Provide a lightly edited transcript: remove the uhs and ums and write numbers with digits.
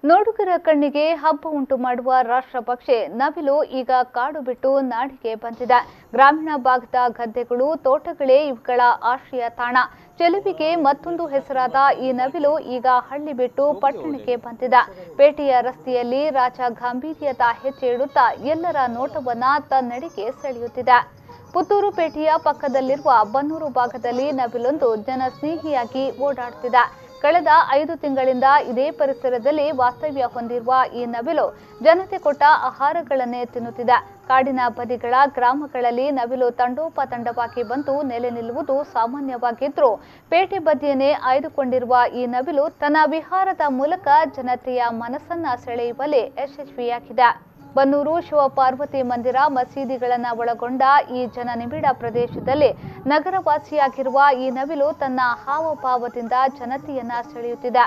ನೋಡುಗರ ಕಣ್ಣಿಗೆ ಹಬ್ಬ ಉಂಟು ಮಾಡುವ ರಾಷ್ಟ್ರ ಪಕ್ಷಿ ನವಿಲು ಈಗ ಕಾಡು ಬಿಟ್ಟು ನಾಡಿಗೆ ಬಂದಿದೆ. ಗ್ರಾಮೀಣ ಭಾಗದ ಗದ್ದೆಗಳು, ತೋಟಗಳೇ ಇವುಗಳ ಆಶ್ರಯ ತಾಣ. ಚೆಲುವಿಗೆ ಮತ್ತೊಂದು ಹೆಸರಾದ ಈ ನವಿಲು ಈಗ ಹಳ್ಳಿ ಬಿಟ್ಟು ಪಟ್ಟಣಕ್ಕೆ ಬಂದಿದೆ. ಪೇಟೆಯ ರಸ್ತೆಯಲ್ಲಿ ರಾಜ ಗಾಂಭೀರ್ಯದ ಹೆಜ್ಜೆ ಇಡುತ್ತಾ ಎಲ್ಲರ ನೋಟವನ್ನ ತನ್ನೆಡೆಗೆ ಸೆಳೆಯುತ್ತಿದೆ. ಪುತ್ತೂರು ಪೇಟೆಯ ಪಕ್ಕದಲ್ಲಿರುವ ಬನ್ನೂರು ಭಾಗದಲ್ಲಿ ನವಿಲೊಂದು ಜನಸ್ನೇಹಿಯಾಗಿ ಓಡಾಡುತ್ತಿದೆ. ಕಳೆದ 5 ತಿಂಗಳಿಂದ ಇದೇ ಪರಿಸರದಲ್ಲಿ ವಾಸ್ತವ್ಯ ಹೊಂದಿರುವ ಈ ನವಿಲು ಜನತೆ ಕೊಟ್ಟ ಆಹಾರಗಳನ್ನೇ ತಿನ್ನುತ್ತಿದೆ. ಕಾಡಿನ ಬದಿಗಳ ಗ್ರಾಮಗಳಲ್ಲಿ ನವಿಲು ತಂಡೋಪತಂಡವಾಗಿ ಬಂದು ನೆಲೆ ನಿಲ್ಲುವುದು ಸಾಮಾನ್ಯವಾಗಿದ್ರೂ ಪೇಟೆ ಬದಿಯನ್ನೇ ಆಯ್ದುಕೊಂಡಿರುವ ಈ ನವಿಲು ತನ್ನ ವಿಹಾರದ ಮೂಲಕ ಜನತೆಯ ಮನಸ್ಸನ್ನ ಸೆಳೆಯುವಲ್ಲಿ ಯಶಸ್ವಿಯಾಗಿದೆ. ಬನ್ನೂರು ಶಿವಪಾರ್ವತಿ ಮಂದಿರ, ಮಸೀದಿಗಳನ್ನು ಒಳಗೊಂಡ ಈ ಜನನಿಬಿಡ ಪ್ರದೇಶದಲ್ಲಿ ನಗರವಾಸಿಯಾಗಿರುವ ಈ ನವಿಲು ತನ್ನ ಹಾವಭಾವದಿಂದ ಜನತೆಯನ್ನ ಸೆಳೆಯುತ್ತಿದೆ.